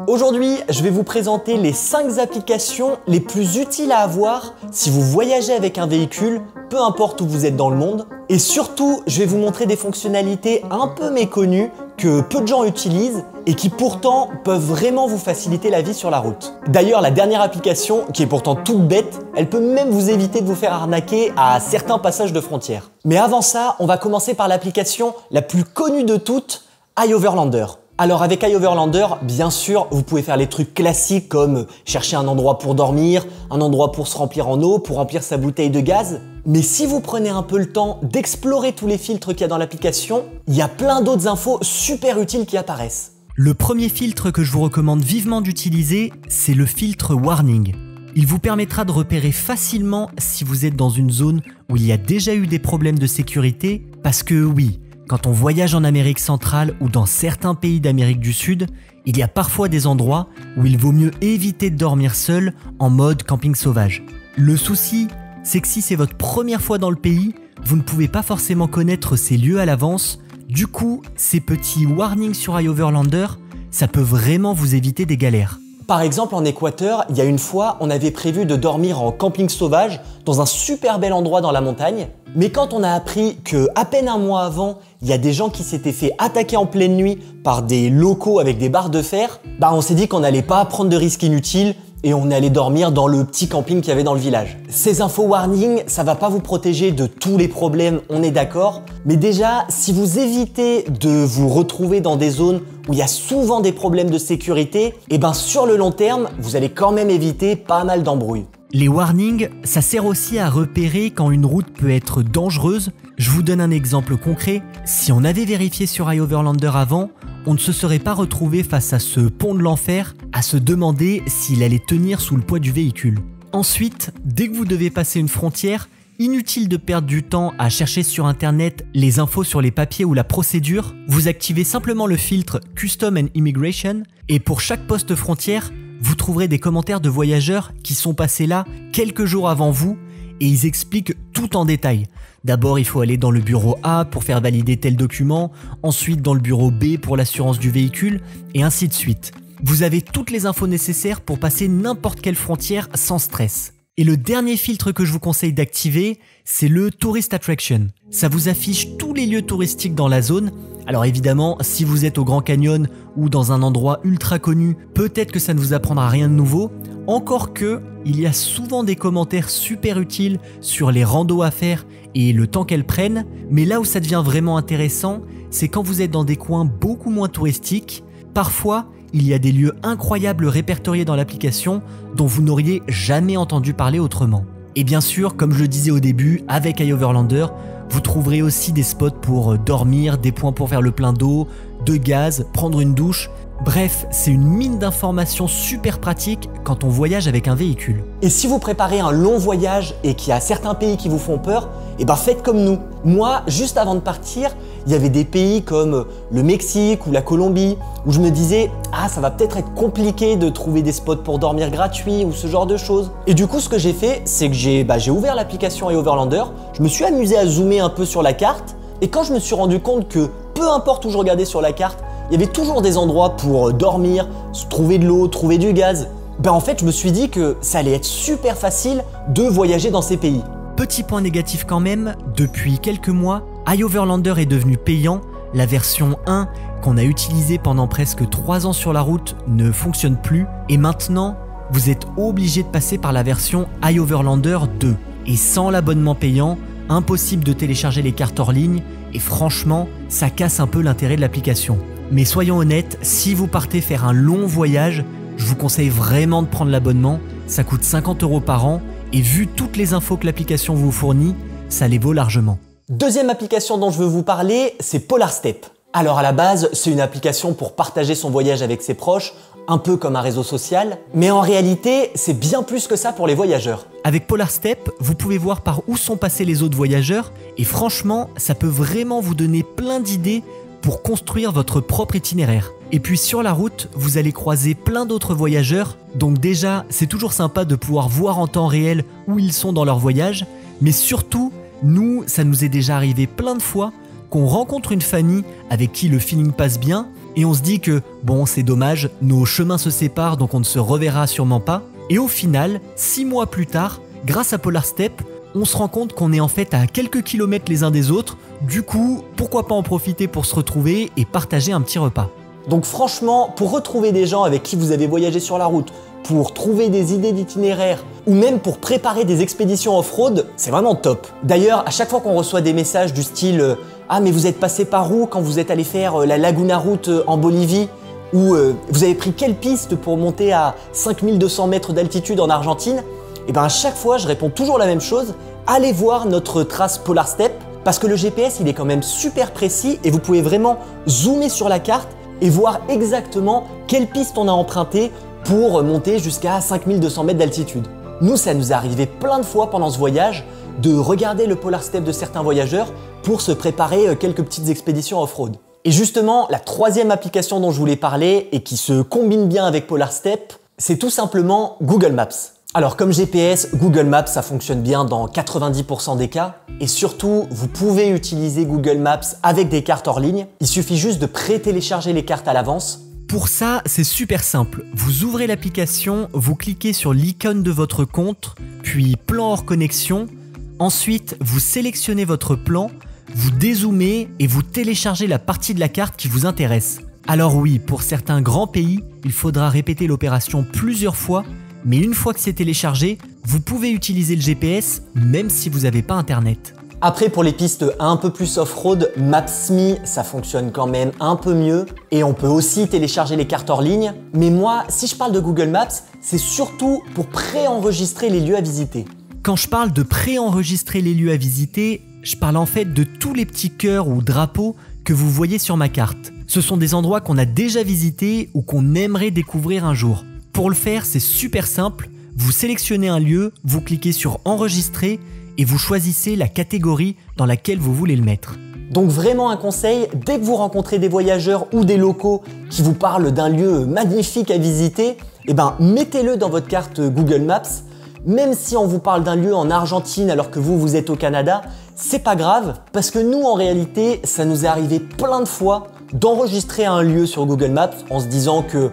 Aujourd'hui, je vais vous présenter les 5 applications les plus utiles à avoir si vous voyagez avec un véhicule, peu importe où vous êtes dans le monde. Et surtout, je vais vous montrer des fonctionnalités un peu méconnues que peu de gens utilisent et qui pourtant peuvent vraiment vous faciliter la vie sur la route. D'ailleurs, la dernière application, qui est pourtant toute bête, elle peut même vous éviter de vous faire arnaquer à certains passages de frontières. Mais avant ça, on va commencer par l'application la plus connue de toutes, iOverlander. Alors avec iOverlander, bien sûr, vous pouvez faire les trucs classiques comme chercher un endroit pour dormir, un endroit pour se remplir en eau, pour remplir sa bouteille de gaz. Mais si vous prenez un peu le temps d'explorer tous les filtres qu'il y a dans l'application, il y a plein d'autres infos super utiles qui apparaissent. Le premier filtre que je vous recommande vivement d'utiliser, c'est le filtre Warning. Il vous permettra de repérer facilement si vous êtes dans une zone où il y a déjà eu des problèmes de sécurité, parce que oui, quand on voyage en Amérique centrale ou dans certains pays d'Amérique du Sud, il y a parfois des endroits où il vaut mieux éviter de dormir seul en mode camping sauvage. Le souci, c'est que si c'est votre première fois dans le pays, vous ne pouvez pas forcément connaître ces lieux à l'avance. Du coup, ces petits warnings sur iOverlander, ça peut vraiment vous éviter des galères. Par exemple, en Équateur, il y a une fois, on avait prévu de dormir en camping sauvage dans un super bel endroit dans la montagne. Mais quand on a appris que à peine un mois avant, il y a des gens qui s'étaient fait attaquer en pleine nuit par des locaux avec des barres de fer, on s'est dit qu'on n'allait pas prendre de risques inutiles et on allait dormir dans le petit camping qu'il y avait dans le village. Ces infos warning, ça va pas vous protéger de tous les problèmes, on est d'accord. Mais déjà, si vous évitez de vous retrouver dans des zones où il y a souvent des problèmes de sécurité, sur le long terme, vous allez quand même éviter pas mal d'embrouilles. Les warnings, ça sert aussi à repérer quand une route peut être dangereuse. Je vous donne un exemple concret. Si on avait vérifié sur iOverlander avant, on ne se serait pas retrouvé face à ce pont de l'enfer à se demander s'il allait tenir sous le poids du véhicule. Ensuite, dès que vous devez passer une frontière, inutile de perdre du temps à chercher sur internet les infos sur les papiers ou la procédure, vous activez simplement le filtre Custom and Immigration et pour chaque poste frontière, vous trouverez des commentaires de voyageurs qui sont passés là quelques jours avant vous et ils expliquent tout en détail. D'abord, il faut aller dans le bureau A pour faire valider tel document, ensuite dans le bureau B pour l'assurance du véhicule et ainsi de suite. Vous avez toutes les infos nécessaires pour passer n'importe quelle frontière sans stress. Et le dernier filtre que je vous conseille d'activer, c'est le Tourist Attraction. Ça vous affiche tous les lieux touristiques dans la zone. Alors évidemment, si vous êtes au Grand Canyon ou dans un endroit ultra connu, peut-être que ça ne vous apprendra rien de nouveau. Encore que, il y a souvent des commentaires super utiles sur les randos à faire et le temps qu'elles prennent. Mais là où ça devient vraiment intéressant, c'est quand vous êtes dans des coins beaucoup moins touristiques. Parfois, il y a des lieux incroyables répertoriés dans l'application dont vous n'auriez jamais entendu parler autrement. Et bien sûr, comme je le disais au début, avec iOverlander, vous trouverez aussi des spots pour dormir, des points pour faire le plein d'eau, de gaz, prendre une douche. Bref, c'est une mine d'informations super pratique quand on voyage avec un véhicule. Et si vous préparez un long voyage et qu'il y a certains pays qui vous font peur, faites comme nous. Moi, juste avant de partir, il y avait des pays comme le Mexique ou la Colombie où je me disais « ça va peut-être être compliqué de trouver des spots pour dormir gratuits ou ce genre de choses ». Et du coup, ce que j'ai fait, c'est que j'ai ouvert l'application iOverlander, je me suis amusé à zoomer un peu sur la carte et quand je me suis rendu compte que peu importe où je regardais sur la carte, il y avait toujours des endroits pour dormir, trouver de l'eau, trouver du gaz. En fait, je me suis dit que ça allait être super facile de voyager dans ces pays. Petit point négatif quand même, depuis quelques mois, iOverlander est devenu payant. La version 1 qu'on a utilisée pendant presque 3 ans sur la route ne fonctionne plus. Et maintenant, vous êtes obligé de passer par la version iOverlander 2. Et sans l'abonnement payant, impossible de télécharger les cartes hors ligne. Et franchement, ça casse un peu l'intérêt de l'application. Mais soyons honnêtes, si vous partez faire un long voyage, je vous conseille vraiment de prendre l'abonnement. Ça coûte 50 € par an et vu toutes les infos que l'application vous fournit, ça les vaut largement. Deuxième application dont je veux vous parler, c'est PolarStep. Alors à la base, c'est une application pour partager son voyage avec ses proches, un peu comme un réseau social, mais en réalité, c'est bien plus que ça pour les voyageurs. Avec PolarStep, vous pouvez voir par où sont passés les autres voyageurs et franchement, ça peut vraiment vous donner plein d'idées pour construire votre propre itinéraire. Et puis sur la route, vous allez croiser plein d'autres voyageurs, donc déjà, c'est toujours sympa de pouvoir voir en temps réel où ils sont dans leur voyage, mais surtout, nous, ça nous est déjà arrivé plein de fois qu'on rencontre une famille avec qui le feeling passe bien et on se dit que bon, c'est dommage, nos chemins se séparent donc on ne se reverra sûrement pas. Et au final, 6 mois plus tard, grâce à Polar Step, on se rend compte qu'on est en fait à quelques kilomètres les uns des autres. Du coup, pourquoi pas en profiter pour se retrouver et partager un petit repas. Donc franchement, pour retrouver des gens avec qui vous avez voyagé sur la route, pour trouver des idées d'itinéraire ou même pour préparer des expéditions off-road, c'est vraiment top. D'ailleurs, à chaque fois qu'on reçoit des messages du style « Ah mais vous êtes passé par où quand vous êtes allé faire la Laguna Route en Bolivie ?» ou « Vous avez pris quelle piste pour monter à 5200 mètres d'altitude en Argentine ?» Et bien à chaque fois, je réponds toujours la même chose. Allez voir notre trace Polar Step parce que le GPS, il est quand même super précis et vous pouvez vraiment zoomer sur la carte et voir exactement quelle piste on a empruntée pour monter jusqu'à 5200 mètres d'altitude. Nous, ça nous est arrivé plein de fois pendant ce voyage de regarder le Polar Step de certains voyageurs pour se préparer quelques petites expéditions off-road. Et justement, la troisième application dont je voulais parler et qui se combine bien avec Polar Step, c'est tout simplement Google Maps. Alors comme GPS, Google Maps, ça fonctionne bien dans 90% des cas. Et surtout, vous pouvez utiliser Google Maps avec des cartes hors ligne. Il suffit juste de pré-télécharger les cartes à l'avance. Pour ça, c'est super simple. Vous ouvrez l'application, vous cliquez sur l'icône de votre compte, puis plan hors connexion. Ensuite, vous sélectionnez votre plan, vous dézoomez et vous téléchargez la partie de la carte qui vous intéresse. Alors oui, pour certains grands pays, il faudra répéter l'opération plusieurs fois, mais une fois que c'est téléchargé, vous pouvez utiliser le GPS même si vous n'avez pas internet. Après, pour les pistes un peu plus off-road, Maps.me, ça fonctionne quand même un peu mieux. Et on peut aussi télécharger les cartes hors ligne. Mais moi, si je parle de Google Maps, c'est surtout pour pré-enregistrer les lieux à visiter. Quand je parle de pré-enregistrer les lieux à visiter, je parle en fait de tous les petits cœurs ou drapeaux que vous voyez sur ma carte. Ce sont des endroits qu'on a déjà visités ou qu'on aimerait découvrir un jour. Pour le faire, c'est super simple. Vous sélectionnez un lieu, vous cliquez sur Enregistrer et vous choisissez la catégorie dans laquelle vous voulez le mettre. Donc vraiment un conseil, dès que vous rencontrez des voyageurs ou des locaux qui vous parlent d'un lieu magnifique à visiter, mettez-le dans votre carte Google Maps. Même si on vous parle d'un lieu en Argentine alors que vous êtes au Canada, c'est pas grave parce que nous en réalité, ça nous est arrivé plein de fois d'enregistrer un lieu sur Google Maps en se disant que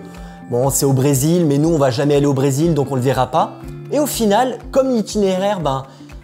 bon, c'est au Brésil, mais nous on va jamais aller au Brésil donc on le verra pas. Et au final, comme l'itinéraire,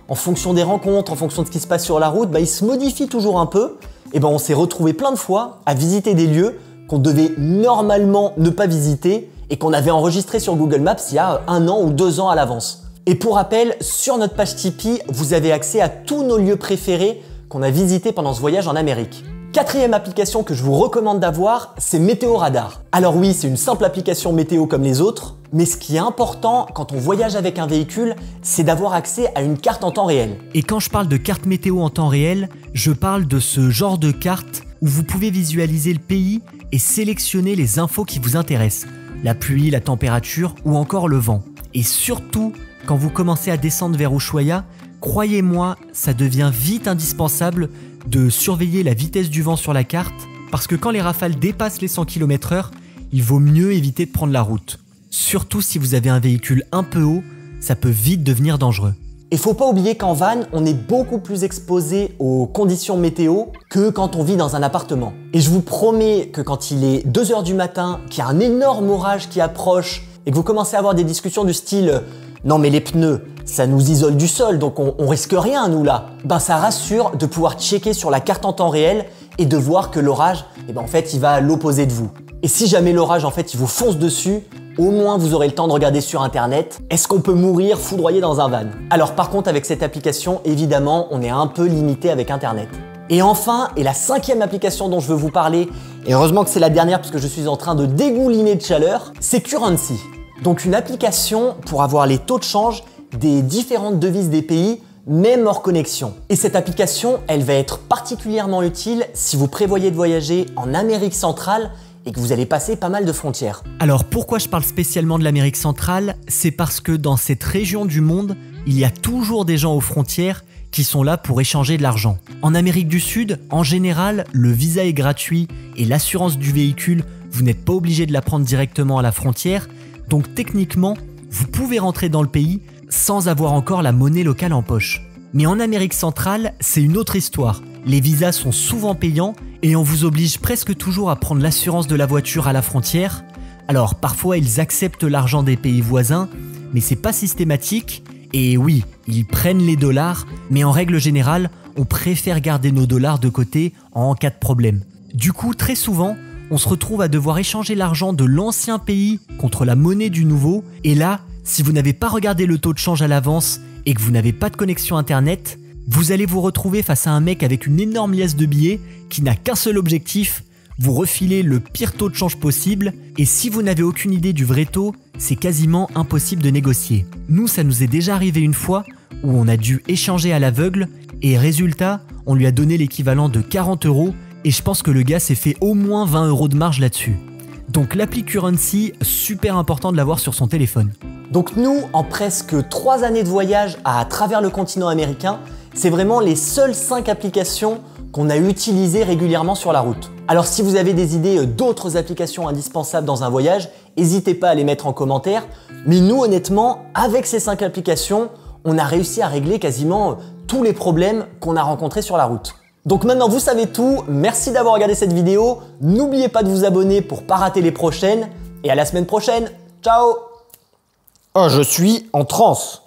en fonction des rencontres, en fonction de ce qui se passe sur la route, il se modifie toujours un peu. Et on s'est retrouvé plein de fois à visiter des lieux qu'on devait normalement ne pas visiter et qu'on avait enregistré sur Google Maps il y a 1 an ou 2 ans à l'avance. Et pour rappel, sur notre page Tipeee, vous avez accès à tous nos lieux préférés qu'on a visités pendant ce voyage en Amérique. Quatrième application que je vous recommande d'avoir, c'est Météo Radar. Alors oui, c'est une simple application météo comme les autres, mais ce qui est important quand on voyage avec un véhicule, c'est d'avoir accès à une carte en temps réel. Et quand je parle de carte météo en temps réel, je parle de ce genre de carte où vous pouvez visualiser le pays et sélectionner les infos qui vous intéressent. La pluie, la température ou encore le vent. Et surtout, quand vous commencez à descendre vers Ushuaia, croyez-moi, ça devient vite indispensable de surveiller la vitesse du vent sur la carte parce que quand les rafales dépassent les 100 km/h, il vaut mieux éviter de prendre la route. Surtout si vous avez un véhicule un peu haut, ça peut vite devenir dangereux. Et faut pas oublier qu'en van, on est beaucoup plus exposé aux conditions météo que quand on vit dans un appartement. Et je vous promets que quand il est 2 h du matin, qu'il y a un énorme orage qui approche et que vous commencez à avoir des discussions du style « Non mais les pneus, ça nous isole du sol, donc on risque rien nous là », ça rassure de pouvoir checker sur la carte en temps réel et de voir que l'orage, en fait, il va à l'opposé de vous. Et si jamais l'orage, en fait, il vous fonce dessus, au moins vous aurez le temps de regarder sur internet, est-ce qu'on peut mourir foudroyé dans un van? Alors par contre, avec cette application, évidemment, on est un peu limité avec internet. Et enfin, et la 5e application dont je veux vous parler, et heureusement que c'est la dernière parce que je suis en train de dégouliner de chaleur, c'est Currency. Donc une application pour avoir les taux de change des différentes devises des pays, même hors connexion. Et cette application, elle va être particulièrement utile si vous prévoyez de voyager en Amérique centrale et que vous allez passer pas mal de frontières. Alors pourquoi je parle spécialement de l'Amérique centrale? C'est parce que dans cette région du monde, il y a toujours des gens aux frontières qui sont là pour échanger de l'argent. En Amérique du Sud, en général, le visa est gratuit et l'assurance du véhicule, vous n'êtes pas obligé de la prendre directement à la frontière. Donc techniquement, vous pouvez rentrer dans le pays sans avoir encore la monnaie locale en poche. Mais en Amérique centrale, c'est une autre histoire. Les visas sont souvent payants Et on vous oblige presque toujours à prendre l'assurance de la voiture à la frontière. Alors parfois ils acceptent l'argent des pays voisins, mais c'est pas systématique. Et oui, ils prennent les dollars, mais en règle générale, on préfère garder nos dollars de côté en cas de problème. Du coup, très souvent, on se retrouve à devoir échanger l'argent de l'ancien pays contre la monnaie du nouveau. Et là, si vous n'avez pas regardé le taux de change à l'avance et que vous n'avez pas de connexion internet, vous allez vous retrouver face à un mec avec une énorme liasse de billets qui n'a qu'un seul objectif, vous refiler le pire taux de change possible, et si vous n'avez aucune idée du vrai taux, c'est quasiment impossible de négocier. Nous, ça nous est déjà arrivé une fois où on a dû échanger à l'aveugle, et résultat, on lui a donné l'équivalent de 40 €, et je pense que le gars s'est fait au moins 20 € de marge là-dessus. Donc l'appli Currency, super important de l'avoir sur son téléphone. Donc nous, en presque 3 années de voyage à travers le continent américain, c'est vraiment les seules 5 applications qu'on a utilisées régulièrement sur la route. Alors si vous avez des idées d'autres applications indispensables dans un voyage, n'hésitez pas à les mettre en commentaire. Mais nous, honnêtement, avec ces 5 applications, on a réussi à régler quasiment tous les problèmes qu'on a rencontrés sur la route. Donc maintenant, vous savez tout. Merci d'avoir regardé cette vidéo. N'oubliez pas de vous abonner pour ne pas rater les prochaines. Et à la semaine prochaine. Ciao! Oh, je suis en transe.